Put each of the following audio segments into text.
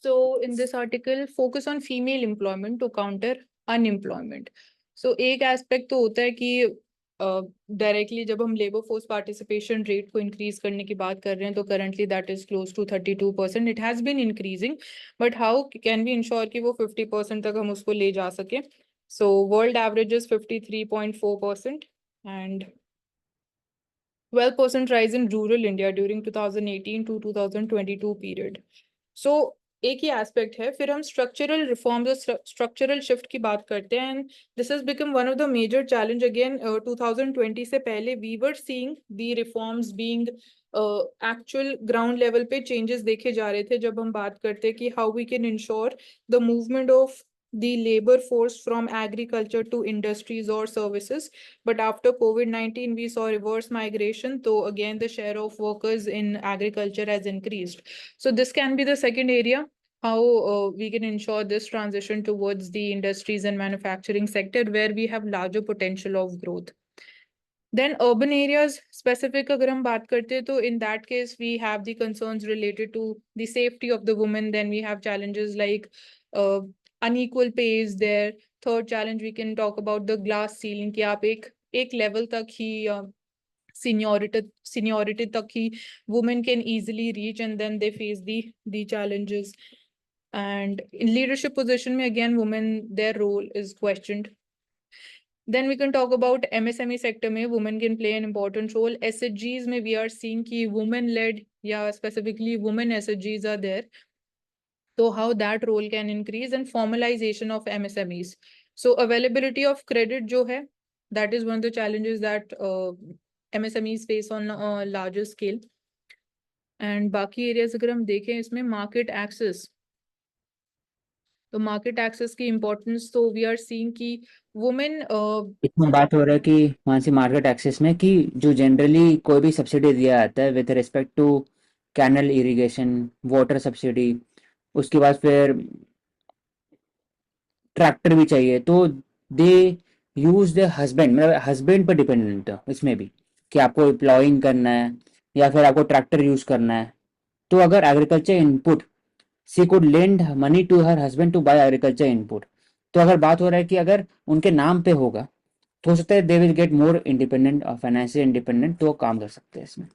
So in this article, focus on female employment to counter unemployment. So एक aspect तो होता है कि डायरेक्टली जब हम लेबर फोर्स पार्टिसिपेशन रेट को इंक्रीज करने की बात कर रहे हैं तो currently that is close to 32%. It has been increasing, but how can we ensure कि वो 50% तक हम उसको ले जा सके. So world average is 53.4% and 12% rise in rural India during 2018 to 2022 period. So एक ही एस्पेक्ट है. फिर हम स्ट्रक्चरल रिफॉर्म्स और स्ट्रक्चरल शिफ्ट की बात करते हैं and this has become one of the major challenge again. 2020 से पहले we were seeing the reforms being actual ground level पे चेंजेस देखे जा रहे थे जब हम बात करते हैं कि how we can ensure the movement of the labor force from agriculture to industries or services. But after COVID-19, we saw reverse migration. So again, the share of workers in agriculture has increased. So this can be the second area, how we can ensure this transition towards the industries and manufacturing sector where we have larger potential of growth. Then urban areas specific agar hum baat karte hain, to in that case we have the concerns related to the safety of the women. Then we have challenges like unequal pay is there. Third challenge we can talk about the glass ceiling कि आप एक level तक ही seniority तक ही women can easily reach and then they face the challenges. And in leadership position में again women their role is questioned. Then we can talk about MSME sector में women can play an important role. SHGs में we are seeing कि women led या specifically women SHGs are there. So how that role can increase and formalization of MSMEs. So availability of credit जो है, that is one of the challenges that MSMEs face on a larger scale. And बाकी areas अगर हम देखें इसमें market access. तो market access की importance तो we are seeing कि women इसमें बात हो रहा है कि वहाँ से मार्केट एक्सेस में कि जो जनरली कोई भी सब्सिडी दिया जाता है with respect to canal irrigation water subsidy, उसके बाद फिर ट्रैक्टर भी चाहिए तो दे यूज द हस्बैंड, मतलब हस्बैंड पर डिपेंडेंट है इसमें भी कि आपको प्लॉइंग करना है या फिर आपको ट्रैक्टर यूज करना है. तो अगर agriculture input she could lend money to her husband to buy agriculture input, तो अगर बात हो रहा है कि अगर उनके नाम पे होगा तो हो सकता है they will get more independent और फाइनेंशियल इंडिपेंडेंट, तो वो काम कर सकते हैं इसमें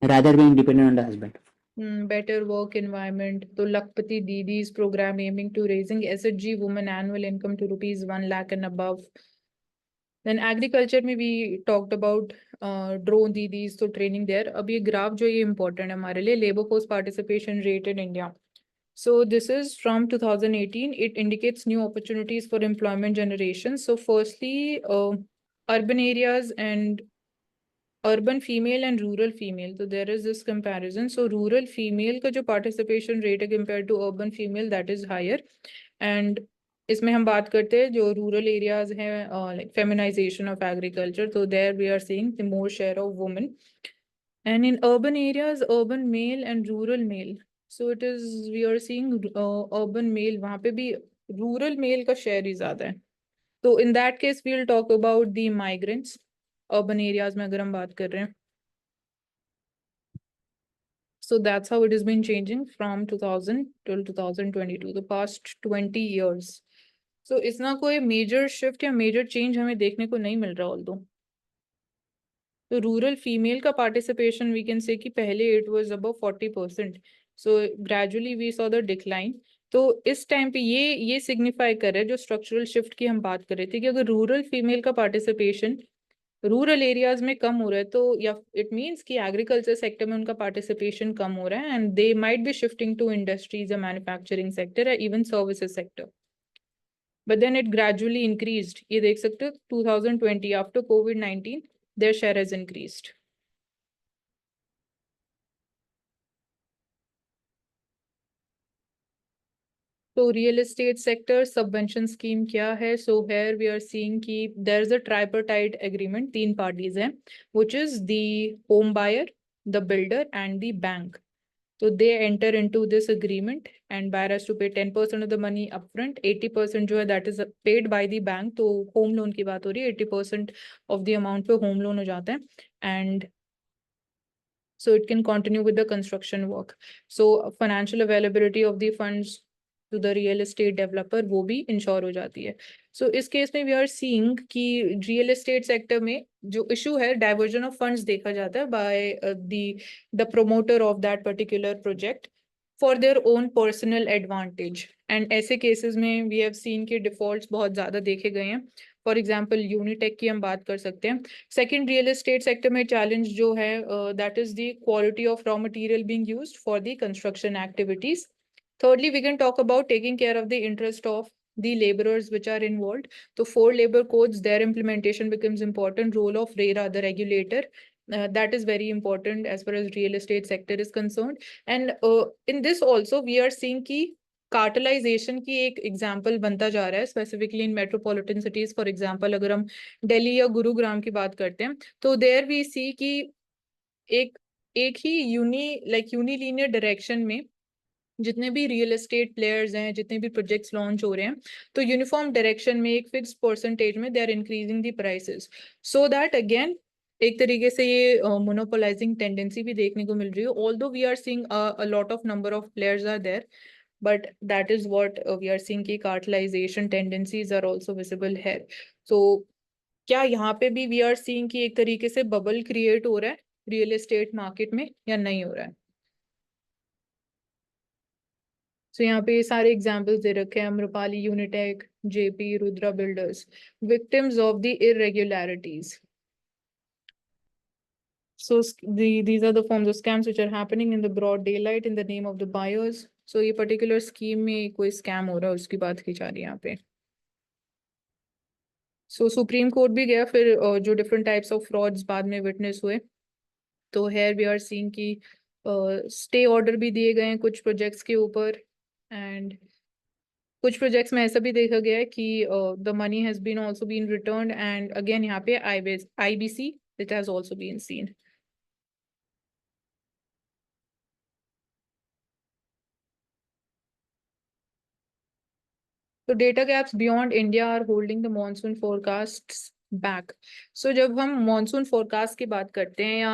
rather being dependent on the husband. better work environment. So Lakpati Didi's program aiming to raising SHG women annual income to rupees 1 lakh and above. Then agriculture में we talked about drone didis, तो training there. अब ये graph जो ये important है हमारे लिए, labor force participation rate in India. So this is from 2018. It indicates new opportunities for employment generation. So firstly, urban areas and urban female and rural female. So there is this comparison. So rural female का जो participation rate है compared to urban female, that is higher. And इसमें हम बात करते हैं जो rural areas हैं like feminization of agriculture. So there we are seeing the more share of women. And in urban areas, urban male and rural male. So it is we are seeing urban male, वहाँ पे भी rural male का share ही ज़्यादा है. तो in that case we'll talk about the migrants. Urban areas में अगर हम बात कर रहे हैं. So that's how it has been changing from 2000 till 2022, the past 20 years. So इसना कोई major shift या major change हमें देखने को नहीं मिल रहा although. तो रूरल फीमेल का पार्टिसिपेशन वी कैन से कि पहले it was above 40%. So gradually we saw the decline. तो इस टाइम पे ये सिग्निफाई कर रहा है जो स्ट्रक्चरल शिफ्ट की हम बात कर रहे थे कि अगर रूरल फीमेल का पार्टिसिपेशन रूरल एरियाज में कम हो रहा है तो या इट मीन्स कि एग्रीकल्चर सेक्टर में उनका पार्टिसिपेशन कम हो रहा है and they might be shifting to industries या मैन्युफैक्चरिंग सेक्टर या even services sector. But then it gradually increased. ये देख सकते हो 2020 आफ्टर कोविड-19 their share has increased. So real estate sector subvention scheme क्या है? So here we are seeing कि there is a tripartite agreement, 3 parties हैं, which is the home buyer, the builder and the bank. So they enter into this agreement and buyer has to pay 10% of the money upfront, 80% जो है that is paid by the bank. तो home loan की बात हो रही है, 80% of the amount पे home loan हो जाता है. And so it can continue with the construction work. So financial availability of the funds to the real estate developer वो भी इंश्योर हो जाती है. So इस केस में we are seeing कि real estate sector में जो issue है diversion of funds देखा जाता है by the promoter of that particular project for their own personal advantage. And ऐसे cases में we have seen कि defaults बहुत ज़्यादा देखे गए हैं. फॉर एग्जाम्पल यूनिटेक की हम बात कर सकते हैं. सेकेंड रियल एस्टेट सेक्टर में चैलेंज जो है that is the quality of raw material being used for the construction activities. Thirdly, we can talk about taking care of the interest of the laborers which are involved. So for labor codes, their implementation becomes important. Role of RERA, the regulator, that is very important as far as real estate sector is concerned. And in this also, we are seeing कि cartelisation की एक example बनता जा रहा है specifically in metropolitan cities. For example अगर हम दिल्ली या गुरुग्राम की बात करते हैं तो देयर वी सी कि एक एक ही यूनिलीनियर डायरेक्शन में जितने भी रियल एस्टेट प्लेयर्स हैं, जितने भी प्रोजेक्ट्स लॉन्च हो रहे हैं, तो यूनिफॉर्म डायरेक्शन में एक फिक्स परसेंटेज में they are increasing the prices, so that again एक तरीके से ये मोनोपोलाइजिंग टेंडेंसी भी देखने को मिल रही है. Although we are seeing a lot of number of players are there, but that is what we are seeing कि cartelization tendencies are also visible here. So क्या यहाँ पे भी we are seeing कि एक तरीके से बबल क्रिएट हो रहा है रियल एस्टेट मार्केट में या नहीं हो रहा है? So यहाँ पे सारे एग्जाम्पल्स दे रखे हैं. Amrapali, Unitech, JP, Rudra builders, victims of the irregularities. So these are the forms of scams which are happening in the broad daylight in the name of the buyers. So ये particular scheme में कोई scam हो रहा है उसकी बात की जा रही है यहाँ पे. सो सुप्रीम कोर्ट भी गया फिर जो डिफरेंट टाइप्स ऑफ फ्रॉड्स बाद में विटनेस हुए, तो हेयर वी आर सीइंग कि स्टे ऑर्डर भी दिए गए हैं कुछ प्रोजेक्ट्स के ऊपर. एंड कुछ प्रोजेक्ट्स में ऐसा भी देखा गया है कि the money has been also been returned. And again यहाँ पे IBC it has also been seen. तो data gaps beyond India are holding the monsoon forecasts back. So जब हम मॉनसून फोरकास्ट की बात करते हैं या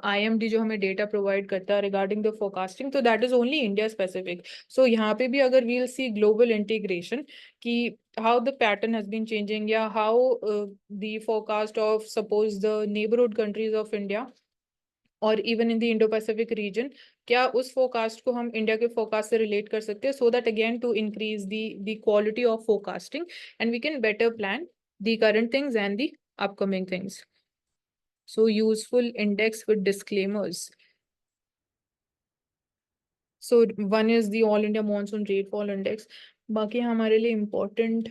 आईएमडी जो हमें डेटा प्रोवाइड करता है रिगार्डिंग द फोरकास्टिंग, तो that is only India specific. So यहाँ पे भी अगर वील सी ग्लोबल इंटीग्रेशन कि how the pattern has been changing या how the forecast of suppose the neighborhood countries of India और even in the Indo Pacific region, क्या उस forecast को हम इंडिया के फोरकास्ट से रिलेट कर सकते हैं, so that again to increase the quality of forecasting and we can better plan the current things and the upcoming things. So useful index with disclaimers. So one is the all India monsoon rainfall index. बाकी हमारे लिए important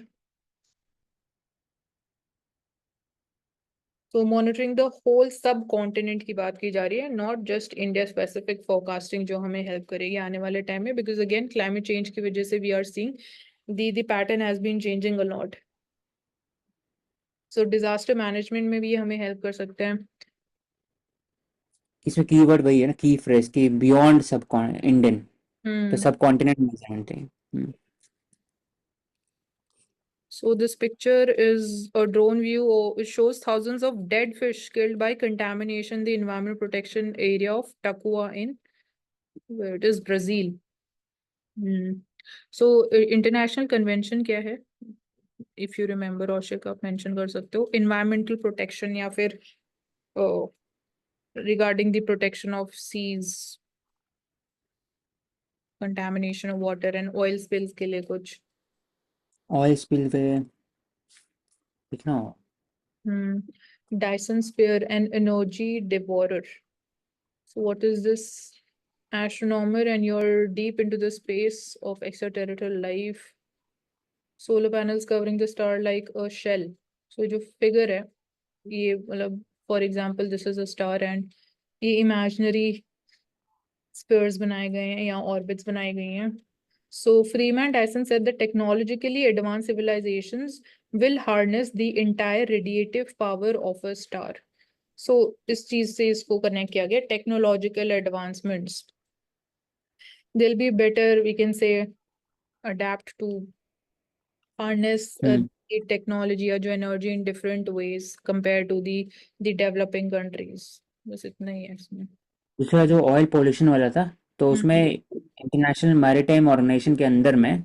तो monitoring the whole subcontinent की बात की जा रही है, not just India specific forecasting जो हमें हेल्प करेगी आने वाले टाइम में, बिकॉज अगेन क्लाइमेट चेंज की वजह से we are seeing the pattern has been changing a lot. So disaster management में भी हमें हेल्प कर सकते हैं. इसमें कीवर्ड वही है ना, की फ्रेज की बियॉन्ड सब इंडियन, तो Hmm. सब कॉन्टिनेंट में जानते हैं. So this picture is a drone view. It shows thousands of dead fish killed by contamination in the environment protection area of Takua in where it is Brazil. So international convention क्या है? If you remember, औशिक आप mention कर सकते हो. Environmental protection या फिर regarding the protection of seas, contamination of water and oil spills के लिए कुछ. ऑयल स्पिल पे लिखना हो. Dyson Sphere, an energy devourer. So what is this? Astronomer and you're deep into the space of extraterrestrial life. Solar panels covering the star like a shell. So जो figure है ये मतलब for example this is a star and ये imaginary spheres बनाए गए हैं या orbits बनाई गई हैं. So Freeman Dyson said that technologically advanced civilizations will harness the entire radiative power of a star. So इस चीज से इसको कनेक्ट किया गया, technological advancements. They'll be better, we can say, adapt to harness the technology या जो energy in different ways compared to the developing countries. बस इतना ही है इसमें. दूसरा जो ऑयल पोल्यूशन वाला था, तो उसमें हम्म इंटरनेशनल मैरीटाइम ऑर्गेनाइजेशन के अंदर में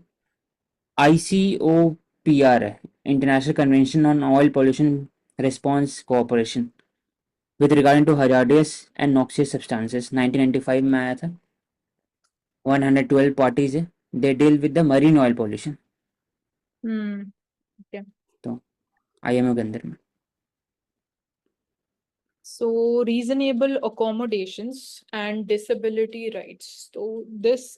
ICOPR है, international convention on oil pollution response cooperation with regarding to hazardous and noxious substances, 1995 में आया था। 112 पार्टीज है, they deal with the marine oil pollution. Hmm okay. तो IMO के अंदर में। So reasonable accommodations and disability rights. So this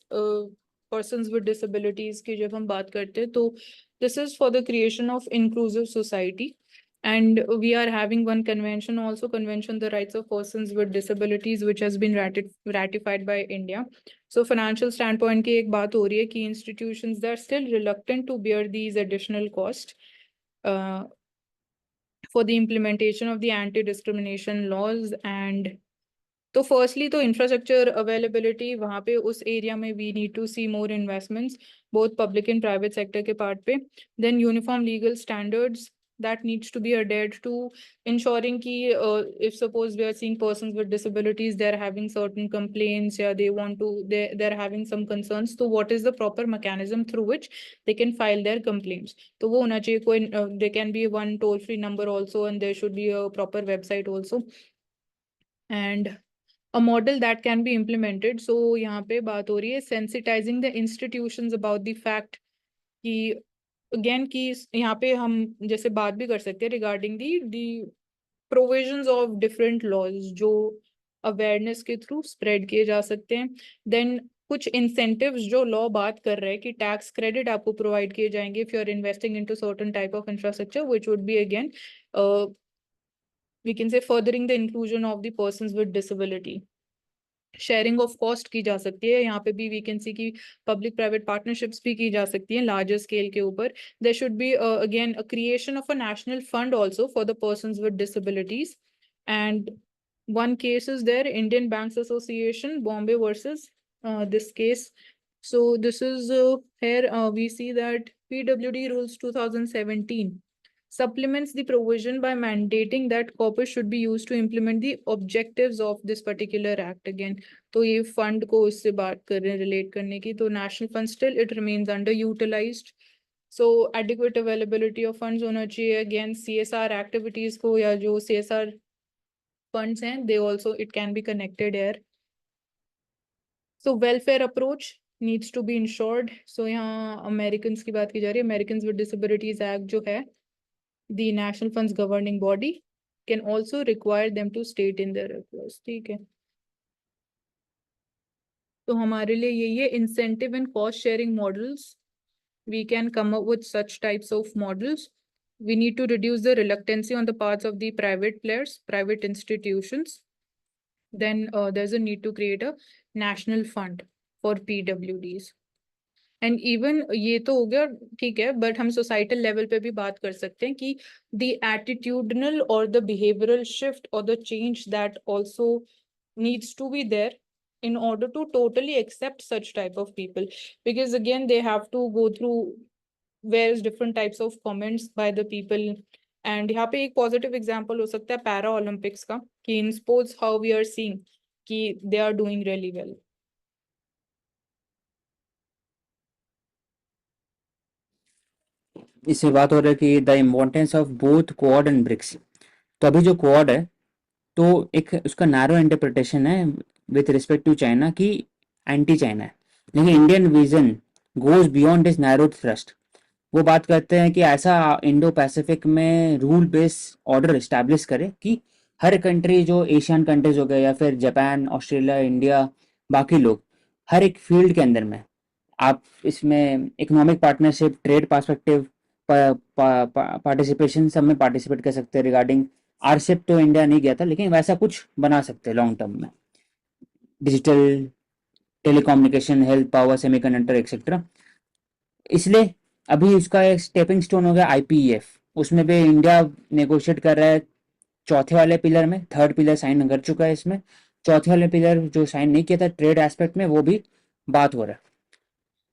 persons with disabilities की जब हम बात करते हैं, तो this is for the creation of inclusive society. And we are having one convention also, Convention the Rights of Persons with Disabilities, which has been ratified by India. So financial standpoint की एक बात हो रही है कि institutions that are still reluctant to bear these additional costs for the implementation of the anti-discrimination laws. And तो firstly तो infrastructure availability वहाँ पे उस एरिया में we need to see more investments both public and private sector के part पे. Then uniform legal standards that needs to be adhered to, ensuring ki if suppose we are seeing persons with disabilities, they're having certain complaints, yeah, they want to, they're having some concerns, so what is the proper mechanism through which they can file their complaints. तो वो होना चाहिए कोई, there can be one toll free number also, and there should be a proper website also, and a model that can be implemented. So यहाँ पे बात हो रही है sensitizing the institutions about the fact कि again कि यहाँ पे हम जैसे बात भी कर सकते हैं regarding the provisions of different laws जो awareness के through spread किए जा सकते हैं. Then कुछ incentives जो law बात कर रहे हैं कि tax credit आपको provide किए जाएंगे if you are investing into certain type of infrastructure, which would be again we can say furthering the inclusion of the persons with disability. Sharing of cost की जा सकती है, यहाँ पे भी वी कैन सी की पब्लिक प्राइवेट पार्टनरशिप्स भी की जा सकती हैं लार्जर स्केल के ऊपर. There should be again a creation of a national fund also for the persons with disabilities. And one case is there, Indian Banks Association, Bombay versus this case. So this is here we see that PWD rules 2017 supplements the provision by mandating that corpus should be used to implement the objectives of this particular act. Again, तो ये fund को इससे बात कर रहे हैं relate करने की, तो national fund still it remains underutilized. So adequate availability of funds होना चाहिए. अगेन CSR एक्टिविटीज को या जो CSR फंड्स हैं they also it can be connected here. So welfare approach needs to be ensured. So यहाँ American की बात की जा रही है. अमेरिकन विद डिसेबिलिटीज एक्ट जो है, the national funds governing body can also require them to state in their request. ठीक है, तो हमारे लिए यही है incentive and cost sharing models. We can come up with such types of models. We need to reduce the reluctancy on the parts of the private players, private institutions. Then there's a need to create a national fund for PWDs. And even ये तो हो गया ठीक है, but हम societal level पे भी बात कर सकते हैं कि द एटीट्यूडनल और द बिहेवियरल शिफ्ट और the change that also needs to be there in order to totally accept such type of people, because again they have to go through various different types of comments by the people. and यहाँ पे एक positive example हो सकता है para Olympics का, कि in sports how we are seeing कि they are doing really well. इससे बात हो रही है कि the importance of both Quad and BRICS. तो अभी जो क्वाड है, तो एक उसका नैरो इंटरप्रिटेशन है विथ रिस्पेक्ट टू चाइना की एंटी चाइना है, लेकिन Indian vision goes beyond this narrow thrust. वो बात करते हैं कि ऐसा इंडो पैसिफिक में रूल बेस ऑर्डर इस्टेब्लिश करे कि हर कंट्री, जो एशियन कंट्रीज हो गए या फिर जापान, ऑस्ट्रेलिया, इंडिया, बाकी लोग, हर एक फील्ड के अंदर में आप इसमें economic partnership, trade perspective, participation सब में पार्टिसिपेट कर सकते हैं। रिगार्डिंग आरसेप तो इंडिया नहीं गया था, लेकिन वैसा कुछ बना सकते हैं लॉन्ग टर्म में, digital, telecommunication, health, power, semiconductor etcetera. इसलिए अभी उसका एक स्टेपिंग स्टोन हो गया IPEF। उसमें भी इंडिया नेगोशिएट कर रहा है चौथे वाले पिलर में, थर्ड पिलर साइन कर चुका है। इसमें चौथे वाले पिलर जो साइन नहीं किया था ट्रेड एस्पेक्ट में, वो भी बात हो रहा है।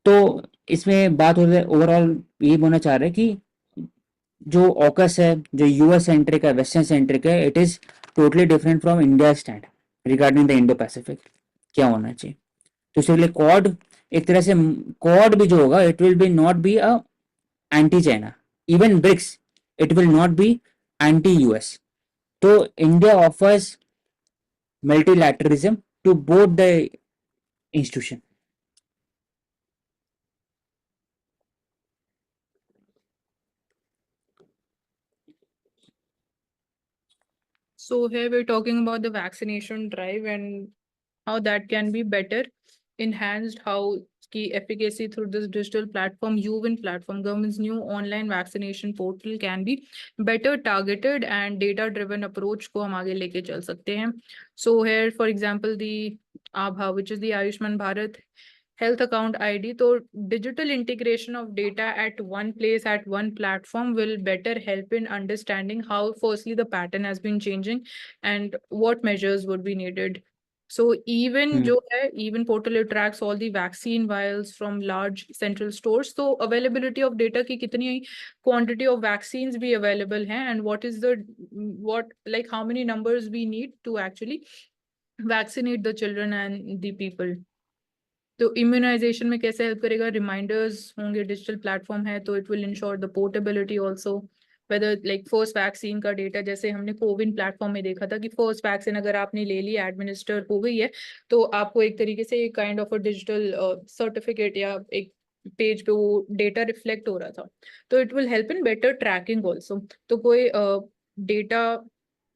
तो इसमें बात हो रही है, ओवरऑल ये बोलना चाह रहे हैं कि जो ऑकस है, जो US सेंट्रिक है, वेस्टर्न सेंट्रिक है, it is totally different from India stand. Regarding the Indo Pacific क्या होना चाहिए। तो इसके लिए क्वाड एक तरह से क्वाड भी जो होगा it will be not be a anti China, even BRICS it will not be anti US. तो India offers multilateralism to both the institution. So here we're talking about the vaccination drive and how that can be better enhanced, how key efficacy through this digital platform, UWIN platform, government's new online vaccination portal can be better targeted and data driven approach को हम आगे लेके चल सकते हैं. So here for example the Abha, which is the Ayushman Bharat health account ID. So digital integration of data at one place, at one platform will better help in understanding how firstly the pattern has been changing and what measures would be needed. So even जो है, even portal it tracks all the vaccine vials from large central stores. So availability of data की कितनी quantity of vaccines भी available हैं and what is the what like how many numbers we need to actually vaccinate the children and the people. तो immunisation में कैसे help करेगा, reminders होंगे, digital platform है तो it will ensure the portability also, whether like first vaccine का data जैसे हमने कोविन प्लेटफॉर्म में देखा था कि फर्स्ट वैक्सीन अगर आपने ले ली एडमिनिस्टर हो गई है तो आपको एक तरीके से एक kind of a digital certificate या एक पेज पे वो डेटा रिफ्लेक्ट हो रहा था. तो it will help in better tracking also. तो कोई डेटा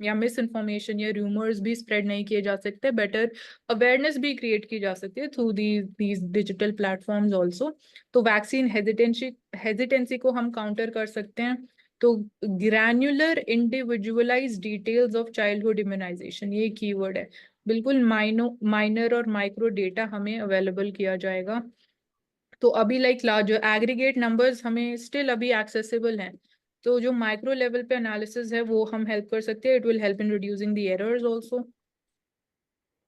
या मिस इन्फॉर्मेशन या रूमर्स भी स्प्रेड नहीं किए जा सकते, बेटर अवेयरनेस भी क्रिएट की जा सकती है through these digital platforms also. तो वैक्सीन हेजिटेंसी को हम काउंटर कर सकते हैं. तो granular individualise details of childhood immunisation ये कीवर्ड है. बिल्कुल माइनर और माइक्रो डेटा हमें अवेलेबल किया जाएगा. तो अभी लाइक जो एग्रीगेट नंबर्स हमें स्टिल अभी एक्सेसिबल हैं, तो जो माइक्रो लेवल पे एनालिसिस है वो हम हेल्प कर सकते हैं. It will help in reducing the errors also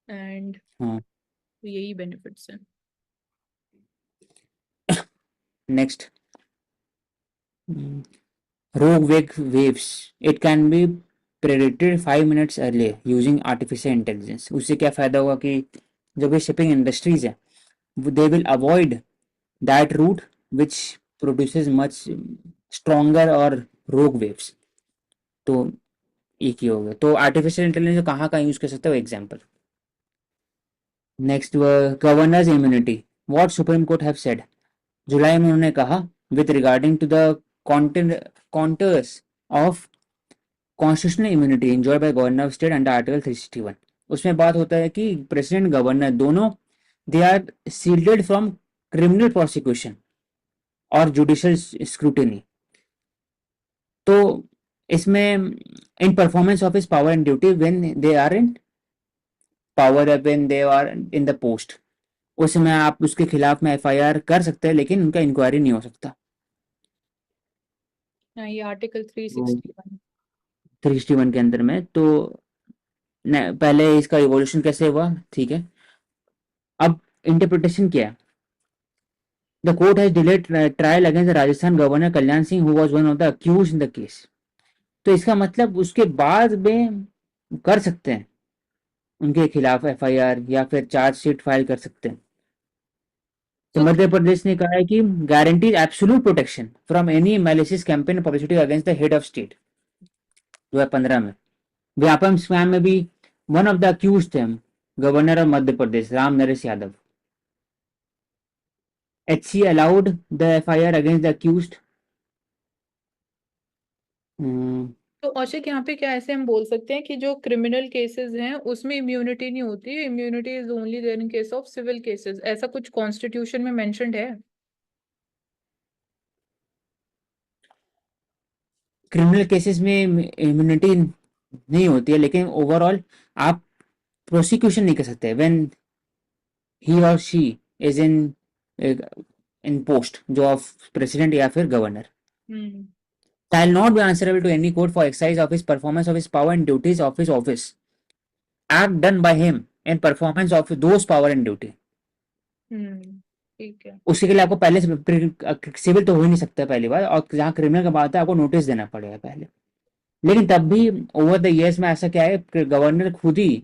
and हाँ. यही बेनिफिट्स हैं. Next, rogue wave waves. It can be predicted 5 minutes earlier using artificial intelligence. उससे क्या फायदा होगा कि जो भी शिपिंग इंडस्ट्रीज है they will avoid that route which produces much stronger or rogue waves. तो एक ही हो गया. तो आर्टिफिशियल इंटेलिजेंस कहाँ कहाँ यूज कर सकते हो example. Next governors immunity. What Supreme Court have said. जुलाई में उन्होंने कहा with regarding to the contours of constitutional immunity enjoy by governor of state under article 361. उसमें बात होता है कि प्रेसिडेंट गवर्नर दोनों they are shielded from criminal prosecution और जुडिशियल स्क्रूटिनी. तो इसमें in performance of his power and duty when they are in power when they are in the post, उसमें आप उसके खिलाफ में एफआईआर कर सकते हैं लेकिन उनका इंक्वायरी नहीं हो सकता. ये आर्टिकल 361 361 के अंदर में. तो पहले इसका इवोल्यूशन कैसे हुआ, ठीक है. अब इंटरप्रिटेशन क्या है. The court has delayed trial against the Rajasthan governor Kalyan Singh who was one of the accused in the case. तो इसका मतलब उसके बाद में कर सकते हैं उनके खिलाफ एफआईआर या फिर चार्जशीट फाइल कर सकते हैं. तो तो मध्य प्रदेश ने कहा है कि guarantees absolute protection from any malicious campaign publicity against the head of state. 2015 में व्यापम स्कैम में भी वन ऑफ द अक्यूज थे governor of Madhya Pradesh Ram Naresh Yadav. HC allowed the FIR against the accused. तो औशिक यहाँ पे क्या ऐसे हम बोल सकते हैं कि जो क्रिमिनल केसेस हैं उसमें इम्यूनिटी नहीं होती, immunity is only there in case of civil cases, ऐसा कुछ कॉन्स्टिट्यूशन में मेंशन्ड है? क्रिमिनल केसेस में इम्यूनिटी नहीं होती है लेकिन ओवरऑल आप प्रोसिक्यूशन नहीं कर सकते व्हेन ही और शी इज इन पोस्ट जो ऑफ प्रेसिडेंट या फिर governor. Shall not be answerable to any court for exercise of his performance of his power and duties of his office. Act done by him in performance of those power and duty. ठीक है. उसके लिए आपको पहले civil तो हो ही नहीं सकता पहली बार, और जहाँ क्रिमिनल का बात है आपको नोटिस देना पड़ेगा पहले. लेकिन तब भी ओवर द इयर्स में ऐसा क्या है गवर्नर खुद ही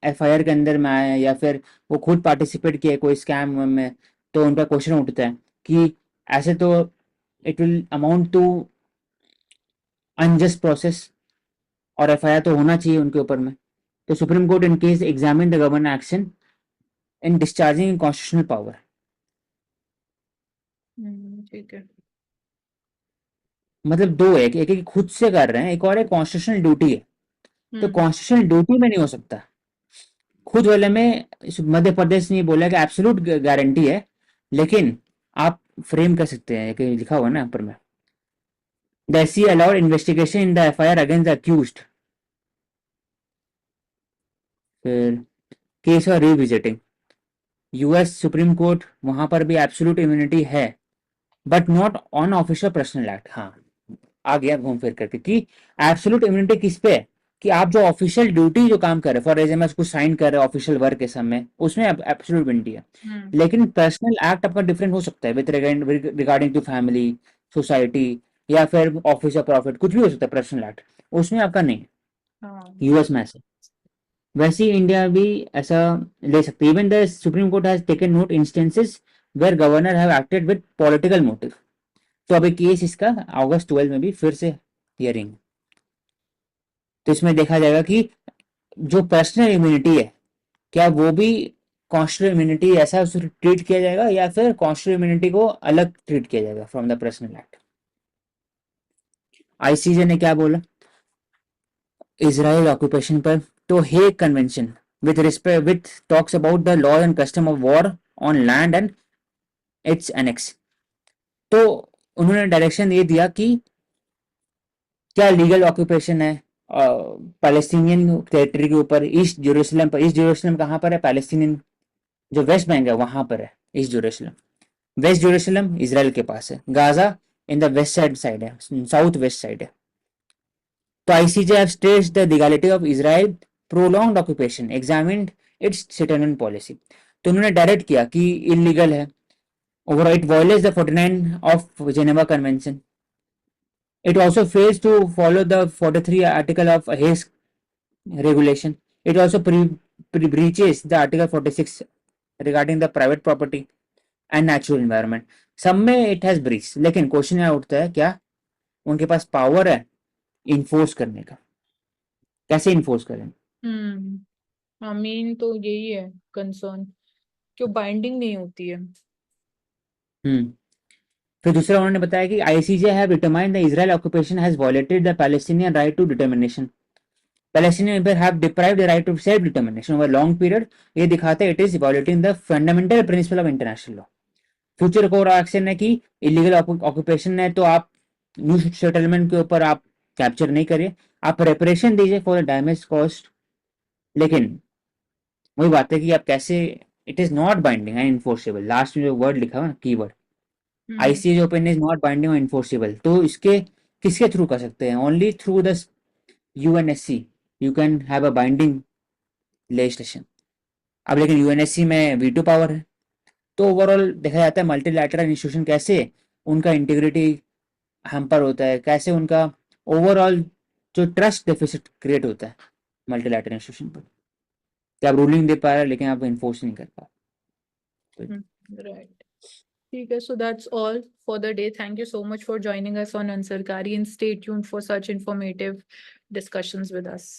एफआईआर के अंदर में आए या फिर वो खुद पार्टिसिपेट किए कोई स्कैम में, तो उनका क्वेश्चन उठता है कि ऐसे तो it will amount to unjust process, और एफआईआर तो होना चाहिए उनके ऊपर में। तो Supreme Court in case examine the government action in discharging constitutional power. ठीक है। मतलब दो है, एक एक खुद से कर रहे हैं, एक और है कॉन्स्टिट्यूशनल ड्यूटी है। तो हम्म कॉन्स्टिट्यूशनल ड्यूटी में नहीं हो सकता। खुद वाले में मध्य प्रदेश ने बोला कि एब्सोल्यूट गारंटी है, लेकिन आप फ्रेम कर सकते हैं कि लिखा हुआ ना ऊपर में, the SC allowed investigation in the FIR against the accused। फिर केस और रिविजिटिंग, यूएस सुप्रीम कोर्ट वहां पर भी एब्सोल्यूट इम्यूनिटी है, but not on official personal act. हाँ, आ गया घूम फिर करके कि एब्सोल्यूट इम्यूनिटी किस पे है, कि आप जो ऑफिशियल ड्यूटी जो काम कर रहे हैं, फॉर एग्जाम्पल कुछ साइन कर रहे हैं ऑफिशियल वर्क के समय, उसमें एब्सोल्यूट इम्यूनिटी है। हम्म लेकिन पर्सनल एक्ट आपका डिफरेंट हो सकता है with regarding to family, society, या फिर ऑफिस या प्रॉफिट, कुछ भी हो सकता है पर्सनल एक्ट, उसमें आपका नहीं है हाँ यूएस में ऐसे। वैसे ही इंडिया भी ऐसा ले सकते हैं। Even the Supreme Court has taken note instances where governor have acted with political motive. तो अभी केस इसका अगस्त 12 में भी फिर से हियरिंग। तो इसमें देखा जाएगा कि जो पर्सनल इम्यूनिटी है, क्या वो भी कॉन्स्टिट्यूशनल इम्यूनिटी ऐसा उसे ट्रीट किया जाएगा, या फिर कॉन्स्टिट्यूशनल इम्यूनिटी को अलग ट्रीट किया जाएगा from the personal act. ICJ ने क्या बोला इजराइल ऑक्यूपेशन पर, तो Hague convention with respect with talks about the law and custom of war on land and it's annex. तो उन्होंने डायरेक्शन ये दिया कि क्या लीगल ऑक्यूपेशन है पैलेस्टीनियन टेरिटरी के ऊपर, ईस्ट जेरूशलम पर। ईस्ट जेरूशलम कहाँ पर है? पैलेस्टीनियन जो वेस्ट बैंक है वहां पर है East Jerusalem. West Jerusalem Israel के पास है, Gaza in the west side है, साउथ वेस्ट साइड है। तो ICJ have stressed the legality of Israel prolonged occupation, examined its settlement policy. तो उन्होंने डायरेक्ट किया कि इलीगल है, over it violates the 49 of Geneva convention. It also fails to follow the 43 article of Hague regulation. It also breaches the article 46 regarding the private property and natural environment. सब में it has breached, लेकिन question यहाँ उठता है क्या उनके पास power है enforce करने का? कैसे इन्फोर्स करें? हाँ मेन तो यही है कंसर्न, क्यों बाइंडिंग नहीं होती है। फिर दूसरा उन्होंने बताया कि ICJ have determined the Israel occupation has violated the Palestinian right to determination. Palestinian people have deprived the right to self determination over a long period। ये दिखाते हैं it is violating the fundamental principle of international law। Future core action है कि illegal occupation है तो आप new settlement के ऊपर आप कैप्चर नहीं करिए, आप रेपरेशन दीजिए फॉर द डैमेज कॉस्ट। लेकिन वही बात है कि आप कैसे, it is not binding and enforceable. Last में जो वर्ड लिखा हुआ ना keyword, ICJ opinion is not binding और इन्फोर्सेबल, तो इसके किसके थ्रू कर सकते हैं? Only through the UNSC you can have a binding legislation. अब लेकिन यूएनएससी में वीटो पावर है। तो ओवरऑल देखा जाता है मल्टीलैटरल इंस्टीट्यूशन कैसे उनका इंटीग्रिटी हैम्पर होता है, कैसे उनका ओवरऑल जो ट्रस्ट डेफिसिट क्रिएट होता है मल्टीलैटरल इंस्टीट्यूशन पर, कि आप रूलिंग दे पा रहे हैं लेकिन आप इन्फोर्स नहीं कर पा रहे। राइट, ठीक है। So that's all for the day. Thank you so much for joining us on Ansarkari, and stay tuned for such informative discussions with us.